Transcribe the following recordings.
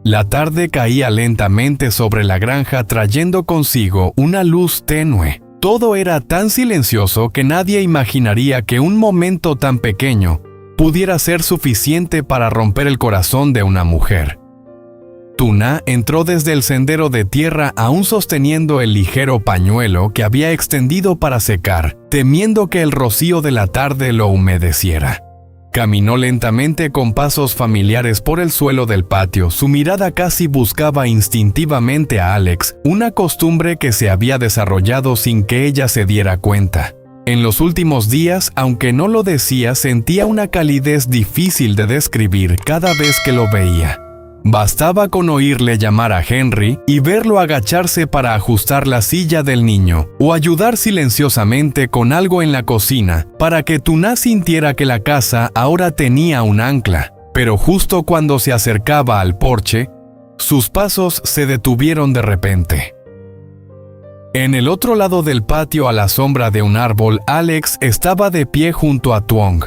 La tarde caía lentamente sobre la granja trayendo consigo una luz tenue. Todo era tan silencioso que nadie imaginaría que un momento tan pequeño pudiera ser suficiente para romper el corazón de una mujer. Tuna entró desde el sendero de tierra aún sosteniendo el ligero pañuelo que había extendido para secar, temiendo que el rocío de la tarde lo humedeciera. Caminó lentamente con pasos familiares por el suelo del patio. Su mirada casi buscaba instintivamente a Alex, una costumbre que se había desarrollado sin que ella se diera cuenta. En los últimos días, aunque no lo decía, sentía una calidez difícil de describir cada vez que lo veía. Bastaba con oírle llamar a Henry y verlo agacharse para ajustar la silla del niño o ayudar silenciosamente con algo en la cocina para que Tuna sintiera que la casa ahora tenía un ancla. Pero justo cuando se acercaba al porche, sus pasos se detuvieron de repente. En el otro lado del patio, a la sombra de un árbol, Alex estaba de pie junto a Tuong.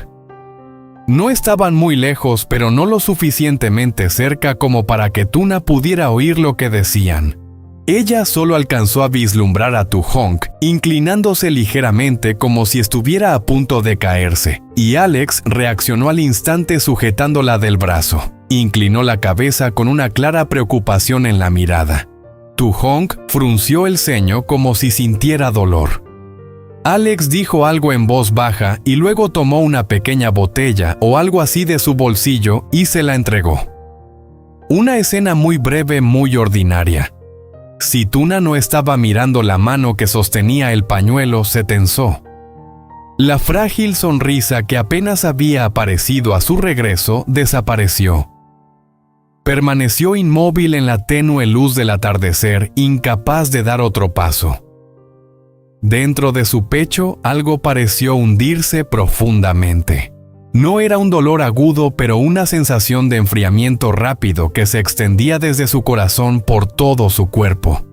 No estaban muy lejos, pero no lo suficientemente cerca como para que Tuna pudiera oír lo que decían. Ella solo alcanzó a vislumbrar a Tu Hong, inclinándose ligeramente como si estuviera a punto de caerse, y Alex reaccionó al instante sujetándola del brazo. Inclinó la cabeza con una clara preocupación en la mirada. Tu Hong frunció el ceño como si sintiera dolor. Alex dijo algo en voz baja y luego tomó una pequeña botella o algo así de su bolsillo y se la entregó. Una escena muy breve, muy ordinaria. Si Tuna no estaba mirando la mano que sostenía el pañuelo, se tensó. La frágil sonrisa que apenas había aparecido a su regreso desapareció. Permaneció inmóvil en la tenue luz del atardecer, incapaz de dar otro paso. Dentro de su pecho algo pareció hundirse profundamente. No era un dolor agudo, pero una sensación de enfriamiento rápido que se extendía desde su corazón por todo su cuerpo.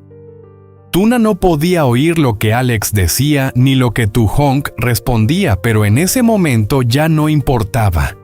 Tuna no podía oír lo que Alex decía ni lo que Tu Hong respondía, pero en ese momento ya no importaba.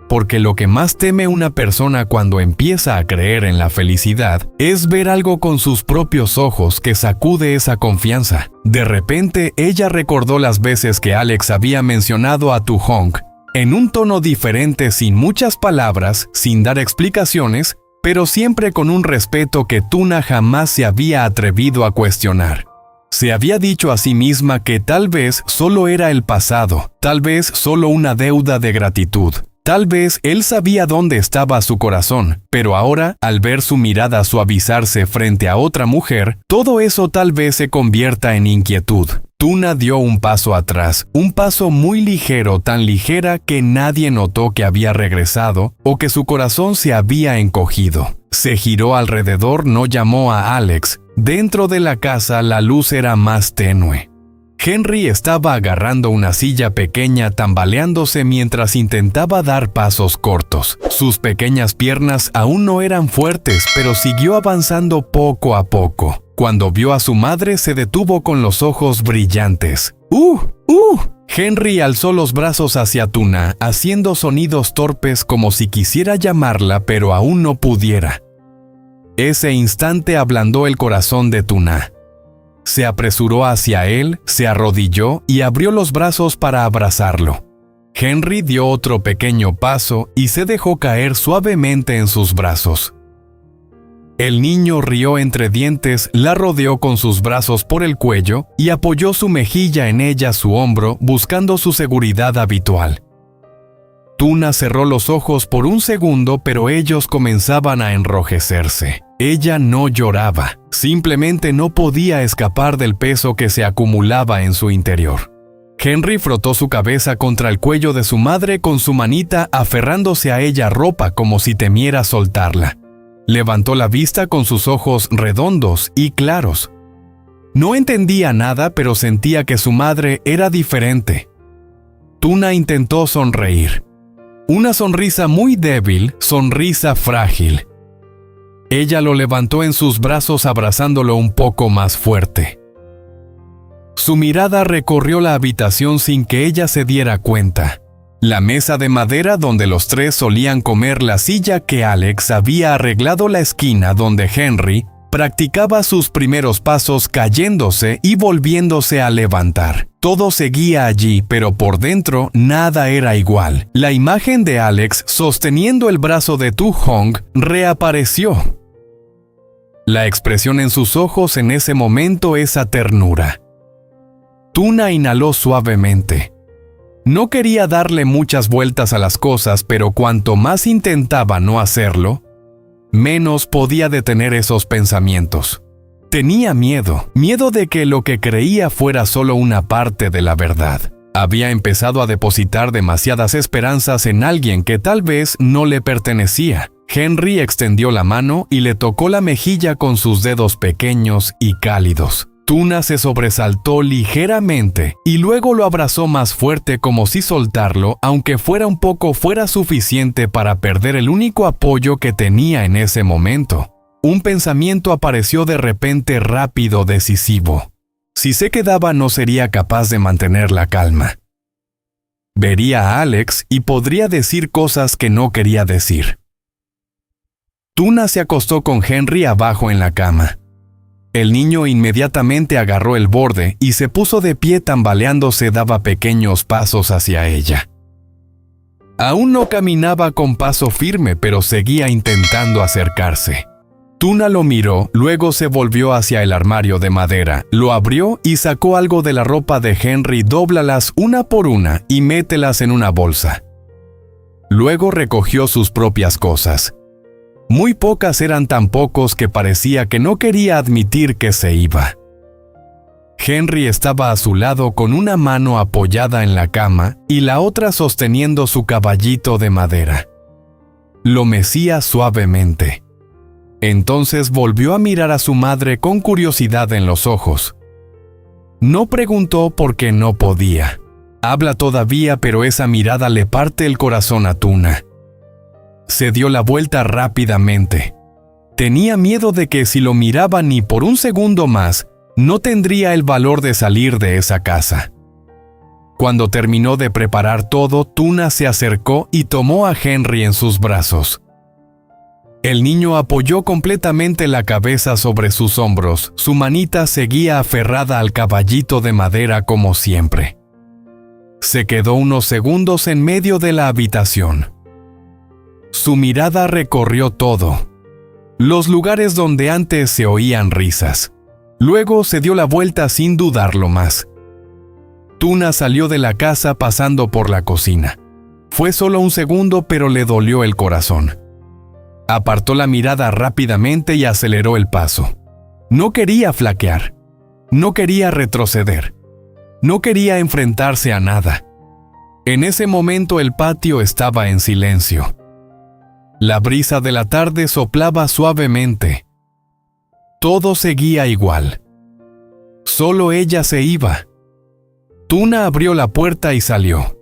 Porque lo que más teme una persona cuando empieza a creer en la felicidad es ver algo con sus propios ojos que sacude esa confianza. De repente, ella recordó las veces que Alex había mencionado a Tu Hong, en un tono diferente, sin muchas palabras, sin dar explicaciones, pero siempre con un respeto que Tuna jamás se había atrevido a cuestionar. Se había dicho a sí misma que tal vez solo era el pasado, tal vez solo una deuda de gratitud. Tal vez él sabía dónde estaba su corazón, pero ahora, al ver su mirada suavizarse frente a otra mujer, todo eso tal vez se convierta en inquietud. Tuna dio un paso atrás, un paso muy ligero, tan ligera que nadie notó que había regresado o que su corazón se había encogido. Se giró alrededor, no llamó a Alex. Dentro de la casa la luz era más tenue. Henry estaba agarrando una silla pequeña, tambaleándose mientras intentaba dar pasos cortos. Sus pequeñas piernas aún no eran fuertes, pero siguió avanzando poco a poco. Cuando vio a su madre, se detuvo con los ojos brillantes. Henry alzó los brazos hacia Tuna, haciendo sonidos torpes como si quisiera llamarla, pero aún no pudiera. Ese instante ablandó el corazón de Tuna. Se apresuró hacia él, se arrodilló y abrió los brazos para abrazarlo. Henry dio otro pequeño paso y se dejó caer suavemente en sus brazos. El niño rió entre dientes, la rodeó con sus brazos por el cuello y apoyó su mejilla en ella, su hombro, buscando su seguridad habitual. Tuna cerró los ojos por un segundo, pero ellos comenzaban a enrojecerse. Ella no lloraba, simplemente no podía escapar del peso que se acumulaba en su interior. Henry frotó su cabeza contra el cuello de su madre con su manita, aferrándose a ella ropa como si temiera soltarla. Levantó la vista con sus ojos redondos y claros. No entendía nada, pero sentía que su madre era diferente. Tuna intentó sonreír. Una sonrisa muy débil, sonrisa frágil. Ella lo levantó en sus brazos abrazándolo un poco más fuerte. Su mirada recorrió la habitación sin que ella se diera cuenta. La mesa de madera donde los tres solían comer, la silla que Alex había arreglado, la esquina donde Henry practicaba sus primeros pasos cayéndose y volviéndose a levantar. Todo seguía allí, pero por dentro nada era igual. La imagen de Alex sosteniendo el brazo de Tu-Hong reapareció. La expresión en sus ojos en ese momento, esa ternura. Tuna inhaló suavemente. No quería darle muchas vueltas a las cosas, pero cuanto más intentaba no hacerlo, menos podía detener esos pensamientos. Tenía miedo de que lo que creía fuera solo una parte de la verdad. Había empezado a depositar demasiadas esperanzas en alguien que tal vez no le pertenecía. Henry extendió la mano y le tocó la mejilla con sus dedos pequeños y cálidos. Tuna se sobresaltó ligeramente y luego lo abrazó más fuerte, como si soltarlo, aunque fuera un poco, fuera suficiente para perder el único apoyo que tenía en ese momento. Un pensamiento apareció de repente, rápido, decisivo. Si se quedaba no sería capaz de mantener la calma. Vería a Alex y podría decir cosas que no quería decir. Tuna se acostó con Henry abajo en la cama. El niño inmediatamente agarró el borde y se puso de pie, tambaleándose, daba pequeños pasos hacia ella. Aún no caminaba con paso firme, pero seguía intentando acercarse. Tuna lo miró, luego se volvió hacia el armario de madera, lo abrió y sacó algo de la ropa de Henry. Dóblalas una por una y mételas en una bolsa. Luego recogió sus propias cosas. Muy pocas, eran tan pocos que parecía que no quería admitir que se iba. Henry estaba a su lado con una mano apoyada en la cama y la otra sosteniendo su caballito de madera. Lo mecía suavemente. Entonces volvió a mirar a su madre con curiosidad en los ojos. No preguntó porque no podía. Habla todavía, pero esa mirada le parte el corazón a Tuna. Se dio la vuelta rápidamente. Tenía miedo de que si lo miraba ni por un segundo más, no tendría el valor de salir de esa casa. Cuando terminó de preparar todo, Tuna se acercó y tomó a Henry en sus brazos. El niño apoyó completamente la cabeza sobre sus hombros. Su manita seguía aferrada al caballito de madera como siempre. Se quedó unos segundos en medio de la habitación. Su mirada recorrió todo. Los lugares donde antes se oían risas. Luego se dio la vuelta sin dudarlo más. Tuna salió de la casa pasando por la cocina. Fue solo un segundo, pero le dolió el corazón. Apartó la mirada rápidamente y aceleró el paso. No quería flaquear. No quería retroceder. No quería enfrentarse a nada. En ese momento el patio estaba en silencio. La brisa de la tarde soplaba suavemente. Todo seguía igual. Solo ella se iba. Tuna abrió la puerta y salió.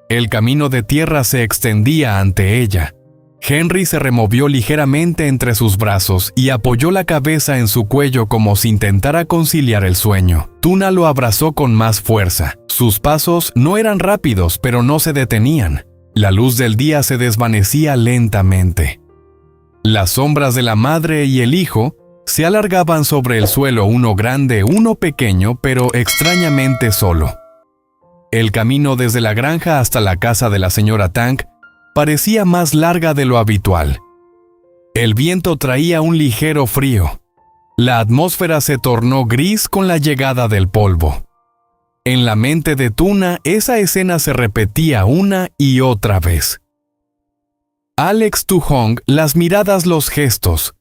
El camino de tierra se extendía ante ella. Henry se removió ligeramente entre sus brazos y apoyó la cabeza en su cuello como si intentara conciliar el sueño. Tuna lo abrazó con más fuerza. Sus pasos no eran rápidos, pero no se detenían. La luz del día se desvanecía lentamente. Las sombras de la madre y el hijo se alargaban sobre el suelo, uno grande, uno pequeño, pero extrañamente solo. El camino desde la granja hasta la casa de la señora Tang parecía más larga de lo habitual. El viento traía un ligero frío. La atmósfera se tornó gris con la llegada del polvo. En la mente de Tuna, esa escena se repetía una y otra vez. Alex Tu-Hong, las miradas, los gestos.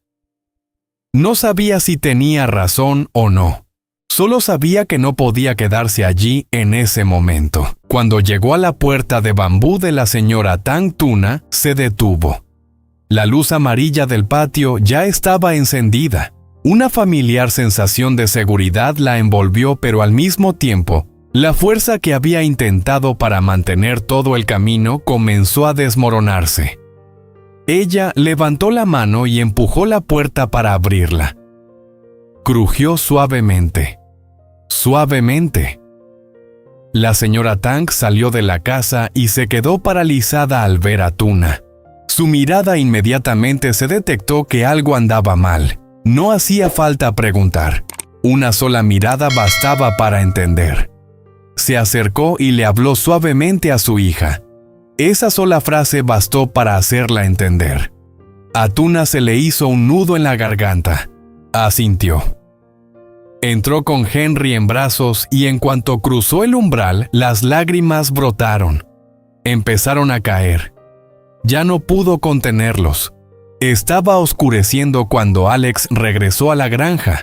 No sabía si tenía razón o no. Solo sabía que no podía quedarse allí en ese momento. Cuando llegó a la puerta de bambú de la señora Tang, Tuna se detuvo. La luz amarilla del patio ya estaba encendida. Una familiar sensación de seguridad la envolvió, pero al mismo tiempo, la fuerza que había intentado para mantener todo el camino comenzó a desmoronarse. Ella levantó la mano y empujó la puerta para abrirla. Crujió suavemente. Suavemente. La señora Tang salió de la casa y se quedó paralizada al ver a Tuna. Su mirada inmediatamente se detectó que algo andaba mal. No hacía falta preguntar. Una sola mirada bastaba para entender. Se acercó y le habló suavemente a su hija. Esa sola frase bastó para hacerla entender. A Tuna se le hizo un nudo en la garganta. Asintió. Entró con Henry en brazos y en cuanto cruzó el umbral, las lágrimas brotaron. Empezaron a caer. Ya no pudo contenerlos. Estaba oscureciendo cuando Alex regresó a la granja.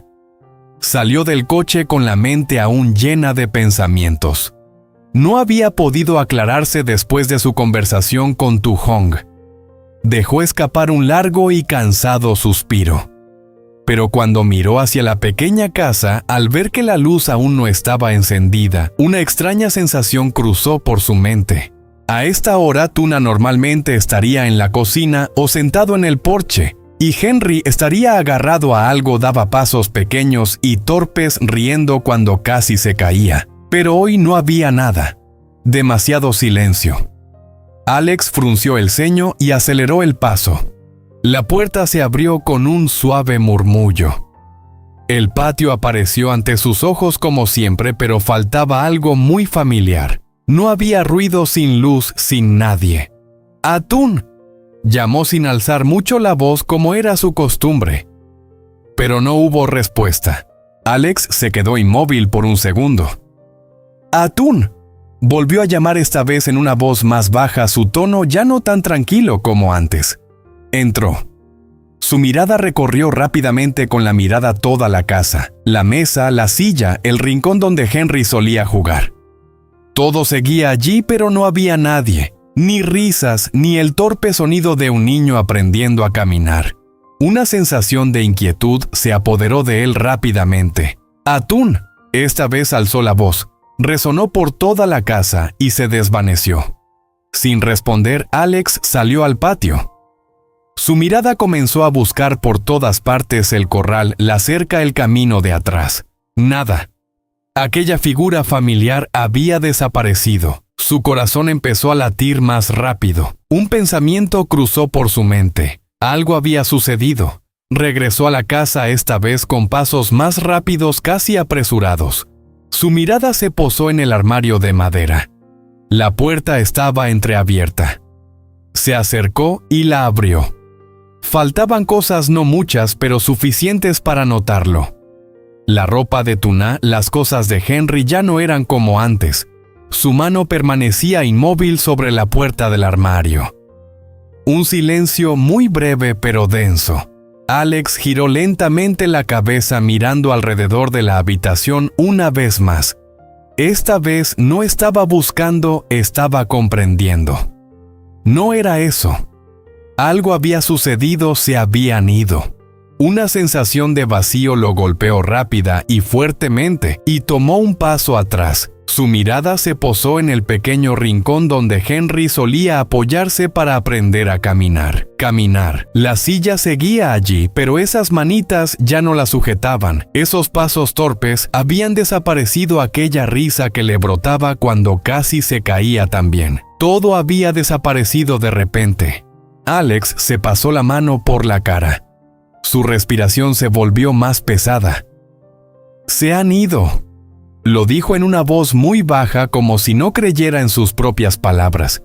Salió del coche con la mente aún llena de pensamientos. No había podido aclararse después de su conversación con Tu Hong. Dejó escapar un largo y cansado suspiro. Pero cuando miró hacia la pequeña casa, al ver que la luz aún no estaba encendida, una extraña sensación cruzó por su mente. A esta hora, Tuna normalmente estaría en la cocina o sentado en el porche, y Henry estaría agarrado a algo, daba pasos pequeños y torpes riendo cuando casi se caía. Pero hoy no había nada. Demasiado silencio. Alex frunció el ceño y aceleró el paso. La puerta se abrió con un suave murmullo. El patio apareció ante sus ojos como siempre, pero faltaba algo muy familiar. No había ruido, sin luz, sin nadie. ¡Atún!, llamó sin alzar mucho la voz como era su costumbre. Pero no hubo respuesta. Alex se quedó inmóvil por un segundo. ¡Atún!, volvió a llamar esta vez en una voz más baja, su tono ya no tan tranquilo como antes. Entró. Su mirada recorrió rápidamente con la mirada toda la casa, la mesa, la silla, el rincón donde Henry solía jugar. Todo seguía allí, pero no había nadie, ni risas, ni el torpe sonido de un niño aprendiendo a caminar. Una sensación de inquietud se apoderó de él rápidamente. ¡Atún!, esta vez alzó la voz. Resonó por toda la casa y se desvaneció. Sin responder, Alex salió al patio. Su mirada comenzó a buscar por todas partes el corral, la cerca, el camino de atrás. Nada. Aquella figura familiar había desaparecido. Su corazón empezó a latir más rápido. Un pensamiento cruzó por su mente. Algo había sucedido. Regresó a la casa esta vez con pasos más rápidos, casi apresurados. Su mirada se posó en el armario de madera. La puerta estaba entreabierta. Se acercó y la abrió. Faltaban cosas, no muchas, pero suficientes para notarlo. La ropa de Tuna, las cosas de Henry ya no eran como antes. Su mano permanecía inmóvil sobre la puerta del armario. Un silencio muy breve pero denso. Alex giró lentamente la cabeza mirando alrededor de la habitación una vez más. Esta vez no estaba buscando, estaba comprendiendo. No era eso. Algo había sucedido, se habían ido. Una sensación de vacío lo golpeó rápida y fuertemente y tomó un paso atrás. Su mirada se posó en el pequeño rincón donde Henry solía apoyarse para aprender a caminar. La silla seguía allí, pero esas manitas ya no la sujetaban. Esos pasos torpes habían desaparecido, aquella risa que le brotaba cuando casi se caía también. Todo había desaparecido de repente. Alex se pasó la mano por la cara. Su respiración se volvió más pesada. «Se han ido», lo dijo en una voz muy baja, como si no creyera en sus propias palabras.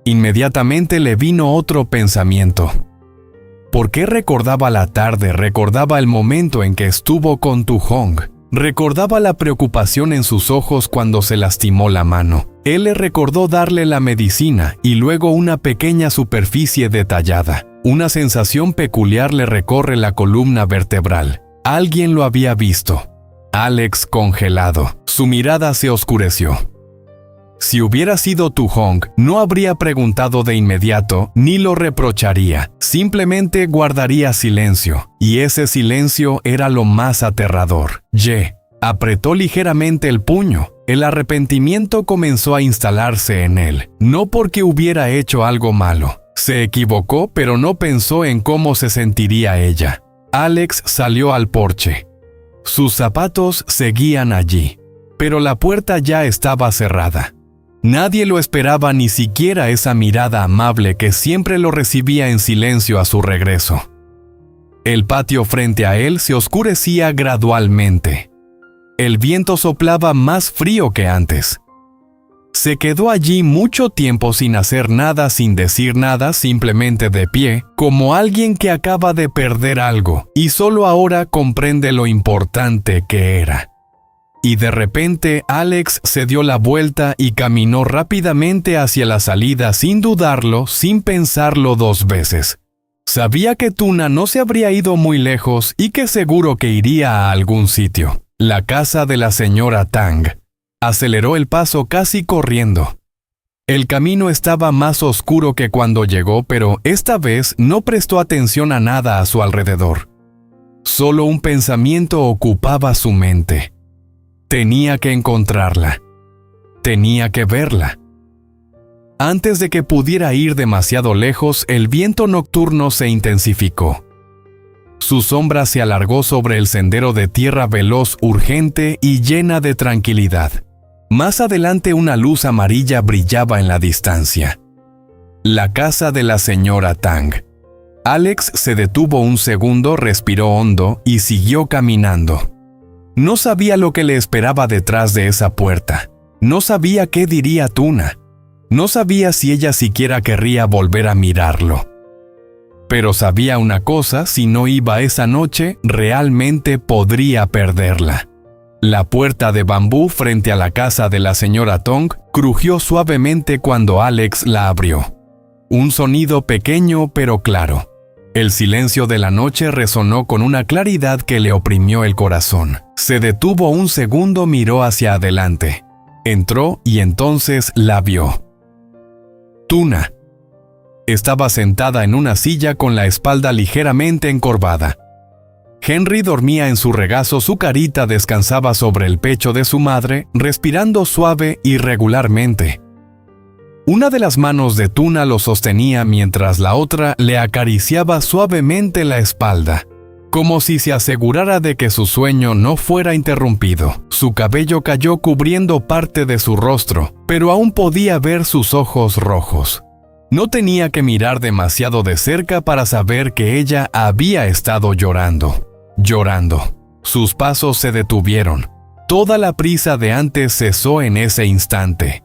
Inmediatamente le vino otro pensamiento. ¿Por qué recordaba la tarde? Recordaba el momento en que estuvo con Tu Hong. Recordaba la preocupación en sus ojos cuando se lastimó la mano. Él le recordó darle la medicina y luego una pequeña superficie detallada. Una sensación peculiar le recorre la columna vertebral. Alguien lo había visto. Alex congelado. Su mirada se oscureció. Si hubiera sido Tu Hong, no habría preguntado de inmediato ni lo reprocharía. Simplemente guardaría silencio. Y ese silencio era lo más aterrador. Ye apretó ligeramente el puño. El arrepentimiento comenzó a instalarse en él. No porque hubiera hecho algo malo. Se equivocó, pero no pensó en cómo se sentiría ella. Alex salió al porche. Sus zapatos seguían allí. pero la puerta ya estaba cerrada. Nadie lo esperaba, ni siquiera esa mirada amable que siempre lo recibía en silencio a su regreso. El patio frente a él se oscurecía gradualmente. El viento soplaba más frío que antes. Se quedó allí mucho tiempo sin hacer nada, sin decir nada, simplemente de pie, como alguien que acaba de perder algo y solo ahora comprende lo importante que era. Y de repente Alex se dio la vuelta y caminó rápidamente hacia la salida sin dudarlo, sin pensarlo dos veces. Sabía que Tuna no se habría ido muy lejos y que seguro que iría a algún sitio. La casa de la señora Tang. Aceleró el paso casi corriendo. El camino estaba más oscuro que cuando llegó, pero esta vez no prestó atención a nada a su alrededor. Solo un pensamiento ocupaba su mente. Tenía que encontrarla. Tenía que verla. Antes de que pudiera ir demasiado lejos, el viento nocturno se intensificó. Su sombra se alargó sobre el sendero de tierra veloz, urgente y llena de tranquilidad. Más adelante una luz amarilla brillaba en la distancia. La casa de la señora Tang. Alex se detuvo un segundo, respiró hondo y siguió caminando. No sabía lo que le esperaba detrás de esa puerta. No sabía qué diría Tuna. No sabía si ella siquiera querría volver a mirarlo. Pero sabía una cosa: si no iba esa noche, realmente podría perderla. La puerta de bambú frente a la casa de la señora Tong crujió suavemente cuando Alex la abrió. Un sonido pequeño pero claro. El silencio de la noche resonó con una claridad que le oprimió el corazón. Se detuvo un segundo, miró hacia adelante. Entró y entonces la vio. Tuna. Estaba sentada en una silla con la espalda ligeramente encorvada. Henry dormía en su regazo, su carita descansaba sobre el pecho de su madre, respirando suave y regularmente. Una de las manos de Tuna lo sostenía mientras la otra le acariciaba suavemente la espalda, como si se asegurara de que su sueño no fuera interrumpido. Su cabello cayó cubriendo parte de su rostro, pero aún podía ver sus ojos rojos. No tenía que mirar demasiado de cerca para saber que ella había estado llorando. Sus pasos se detuvieron. Toda la prisa de antes cesó en ese instante.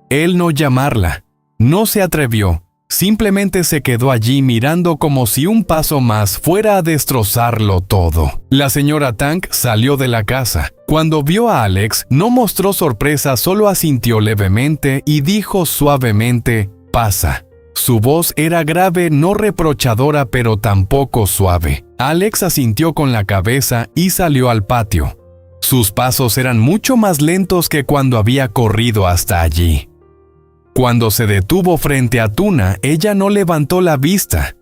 Él no llamarla. No se atrevió. Simplemente se quedó allí mirando como si un paso más fuera a destrozarlo todo. La señora Tang salió de la casa. Cuando vio a Alex, no mostró sorpresa, solo asintió levemente y dijo suavemente: «Pasa». Su voz era grave, no reprochadora, pero tampoco suave. Alex asintió con la cabeza y salió al patio. Sus pasos eran mucho más lentos que cuando había corrido hasta allí. Cuando se detuvo frente a Tuna, ella no levantó la vista.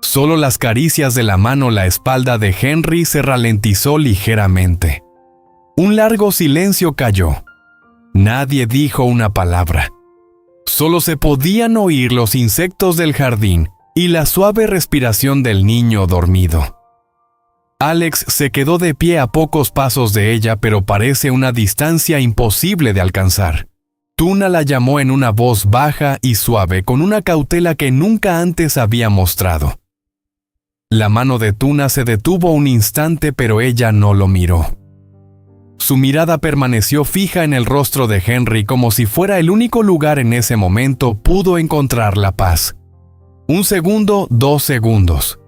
Solo las caricias de la mano, la espalda de Henry se ralentizó ligeramente. Un largo silencio cayó. Nadie dijo una palabra. Solo se podían oír los insectos del jardín y la suave respiración del niño dormido. Alex se quedó de pie a pocos pasos de ella, pero parece una distancia imposible de alcanzar. Tuna la llamó en una voz baja y suave, con una cautela que nunca antes había mostrado. La mano de Tuna se detuvo un instante, pero ella no lo miró. Su mirada permaneció fija en el rostro de Henry, como si fuera el único lugar en ese momento pudo encontrar la paz. 1 segundo, 2 segundos.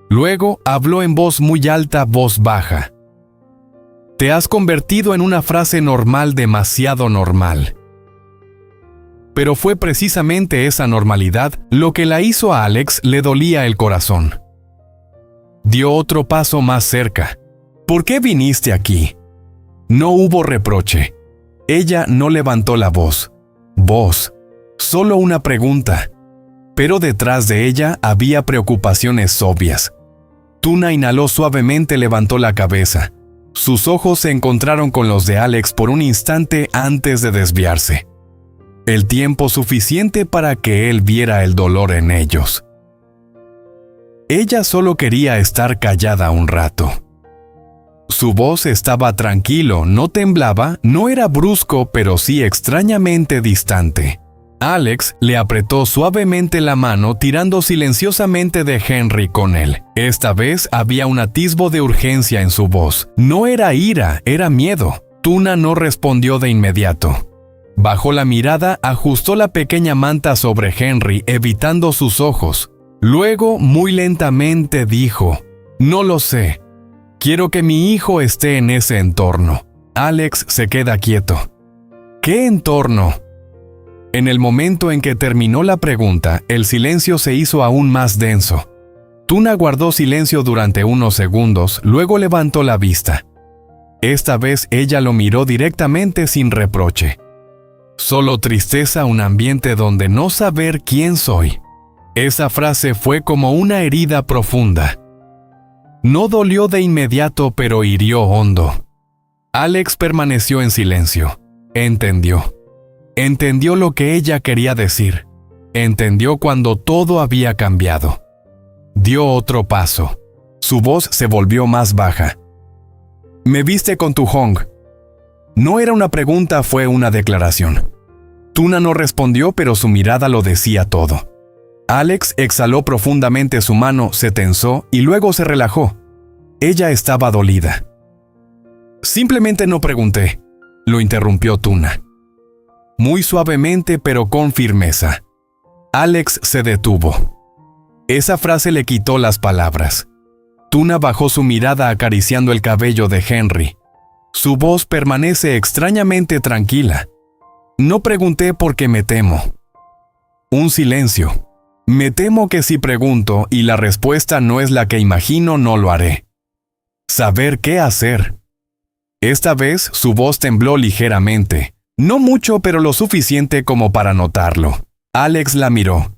Luego habló en voz muy alta, voz baja. «Te has convertido en una frase normal, demasiado normal». Pero fue precisamente esa normalidad lo que la hizo a Alex le dolía el corazón. Dio otro paso más cerca. «¿Por qué viniste aquí?» No hubo reproche. Ella no levantó la voz. Solo una pregunta. Pero detrás de ella había preocupaciones obvias. Tuna inhaló suavemente, levantó la cabeza. Sus ojos se encontraron con los de Alex por un instante antes de desviarse. El tiempo suficiente para que él viera el dolor en ellos. Ella solo quería estar callada un rato. Su voz estaba tranquilo, no temblaba, no era brusco, pero sí extrañamente distante. Alex le apretó suavemente la mano, tirando silenciosamente de Henry con él. Esta vez había un atisbo de urgencia en su voz. No era ira, era miedo. Tuna no respondió de inmediato. Bajó la mirada, ajustó la pequeña manta sobre Henry, evitando sus ojos. Luego, muy lentamente dijo: «No lo sé. Quiero que mi hijo esté en ese entorno». Alex se queda quieto. ¿Qué entorno? En el momento en que terminó la pregunta, el silencio se hizo aún más denso. Tuna guardó silencio durante unos segundos, luego levantó la vista. Esta vez ella lo miró directamente sin reproche. Solo tristeza, un ambiente donde no saber quién soy. Esa frase fue como una herida profunda. No dolió de inmediato, pero hirió hondo. Alex permaneció en silencio. Entendió. Entendió lo que ella quería decir. Entendió cuando todo había cambiado. Dio otro paso. Su voz se volvió más baja. «¿Me viste con tu Hong?» No era una pregunta, fue una declaración. Tuna no respondió, pero su mirada lo decía todo. Alex exhaló profundamente su mano, se tensó y luego se relajó. Ella estaba dolida. «Simplemente no pregunté», lo interrumpió Tuna. Muy suavemente, pero con firmeza. Alex se detuvo. Esa frase le quitó las palabras. Tuna bajó su mirada acariciando el cabello de Henry. Su voz permanece extrañamente tranquila. «No pregunté porque me temo». Un silencio. «Me temo que si pregunto y la respuesta no es la que imagino, no lo haré». Saber qué hacer. Esta vez su voz tembló ligeramente. No mucho, pero lo suficiente como para notarlo. Alex la miró.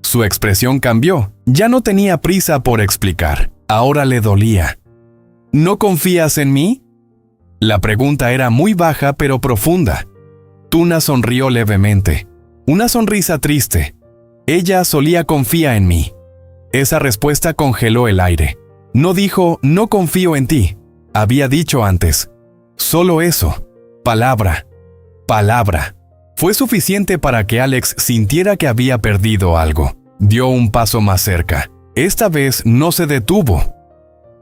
Su expresión cambió. Ya no tenía prisa por explicar. Ahora le dolía. «¿No confías en mí?» La pregunta era muy baja pero profunda. Tuna sonrió levemente. Una sonrisa triste. Ella solía confía en mí. Esa respuesta congeló el aire. No dijo «no confío en ti». Había dicho antes. Solo eso. Palabra. Palabra. Fue suficiente para que Alex sintiera que había perdido algo. Dio un paso más cerca. Esta vez no se detuvo.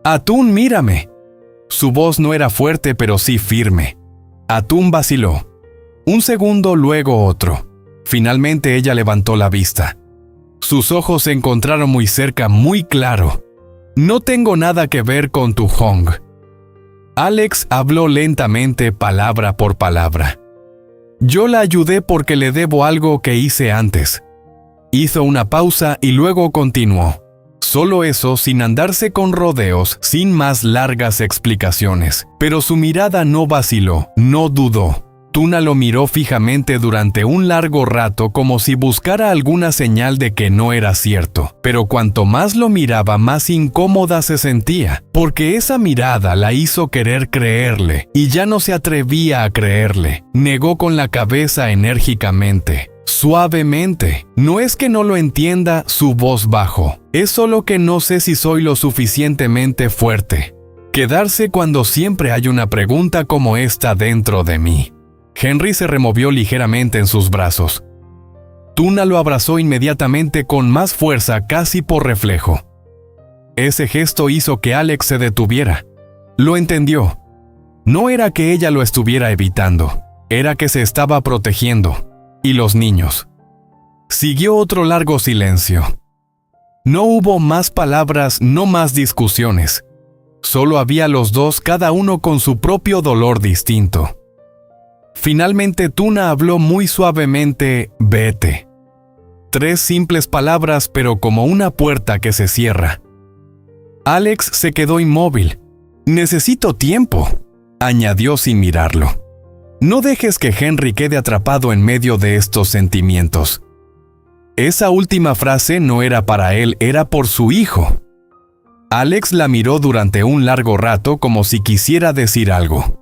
«Atún, mírame». Su voz no era fuerte, pero sí firme. Atún vaciló. Un segundo, luego otro. Finalmente ella levantó la vista. Sus ojos se encontraron muy cerca, muy claro. «No tengo nada que ver con tu Hong». Alex habló lentamente, palabra por palabra. «Yo la ayudé porque le debo algo que hice antes». Hizo una pausa y luego continuó. Solo eso, sin andarse con rodeos, sin más largas explicaciones. Pero su mirada no vaciló, no dudó. Tuna lo miró fijamente durante un largo rato como si buscara alguna señal de que no era cierto. Pero cuanto más lo miraba, más incómoda se sentía, porque esa mirada la hizo querer creerle, y ya no se atrevía a creerle. Negó con la cabeza enérgicamente. Suavemente. «No es que no lo entienda», su voz bajó. «Es solo que no sé si soy lo suficientemente fuerte». Quedarse cuando siempre hay una pregunta como esta dentro de mí. Henry se removió ligeramente en sus brazos. Tuna lo abrazó inmediatamente con más fuerza, casi por reflejo. Ese gesto hizo que Alex se detuviera. Lo entendió. No era que ella lo estuviera evitando, era que se estaba protegiendo. Y los niños. Siguió otro largo silencio. No hubo más palabras, no más discusiones. Solo había los dos, cada uno con su propio dolor distinto. Finalmente Tuna habló muy suavemente: «Vete». 3 simples palabras, pero como una puerta que se cierra. Alex se quedó inmóvil. «Necesito tiempo», añadió sin mirarlo. «No dejes que Henry quede atrapado en medio de estos sentimientos». Esa última frase no era para él, era por su hijo. Alex la miró durante un largo rato como si quisiera decir algo.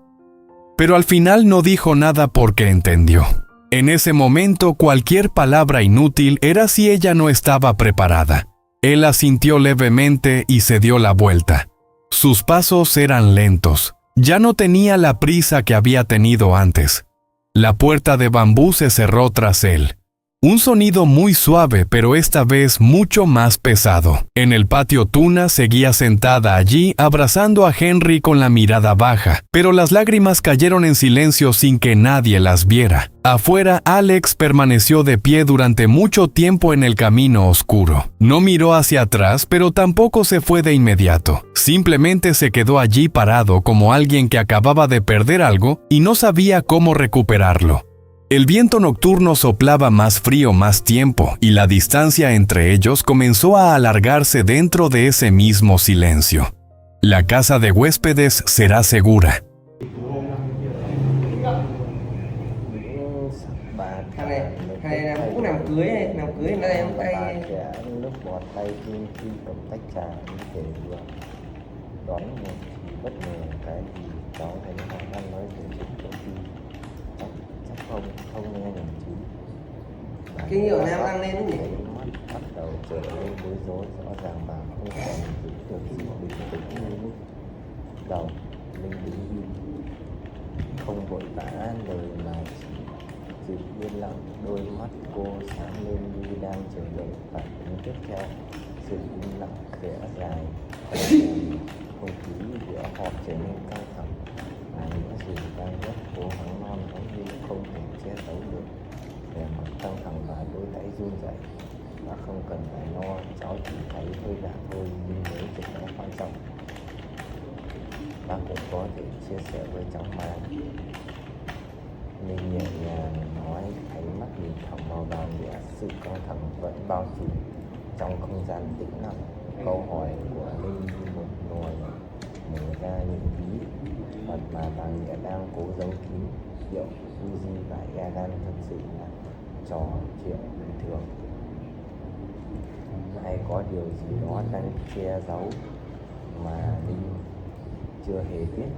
Pero al final no dijo nada porque entendió. En ese momento cualquier palabra inútil era si ella no estaba preparada. Él asintió levemente y se dio la vuelta. Sus pasos eran lentos. Ya no tenía la prisa que había tenido antes. La puerta de bambú se cerró tras él. Un sonido muy suave, pero esta vez mucho más pesado. En el patio, Tuna seguía sentada allí, abrazando a Henry con la mirada baja, pero las lágrimas cayeron en silencio sin que nadie las viera. Afuera, Alex permaneció de pie durante mucho tiempo en el camino oscuro. No miró hacia atrás, pero tampoco se fue de inmediato. Simplemente se quedó allí parado como alguien que acababa de perder algo y no sabía cómo recuperarlo. El viento nocturno soplaba más frío más tiempo y la distancia entre ellos comenzó a alargarse dentro de ese mismo silencio. La casa de huéspedes será segura. Thằng này là cũng làm cưới này, làm cưới người ta em tay nước bọt tay kim khi cầm tách trà như thể đón một thì bất ngờ cái gì cháu thấy họ đang nói về chuyện công ty chắc không nghe nhầm chứ. kinh nghiệm nam đang lên nhỉ. Mắt bắt đầu trở nên bối rối, rõ ràng bà không còn giữ được sự bình tĩnh như lúc đầu. Linh đứng im không vội vã lời mà chỉ yên lặng, đôi mắt cô sáng lên như đang chờ đợi phản ứng tiếp theo. Sự im lặng khẽ dài, không khí bữa họp trở nên căng thẳng. Những gì đang rất cố gắng non nóng nhưng không thể che giấu được. Vẻ mặt căng thẳng và đôi tay run rẩy. Bác không cần phải lo, cháu chỉ thấy hơi lạ thôi, nhưng nếu chuyện đó quan trọng, bác cũng có thể chia sẻ với cháu mà. Linh nhẹ nhàng nói, ánh mắt nhìn thẳng vào vàng địa, sự căng thẳng vẫn bao trùm trong không gian tĩnh lặng. Câu hỏi của Linh như một nồi mở ra những bí mật mà vàng địa đang cố giấu kín. Liệu Fuji và Egan thật sự là trò chuyện bình thường, hay có điều gì đó đang che giấu mà Linh chưa hề biết?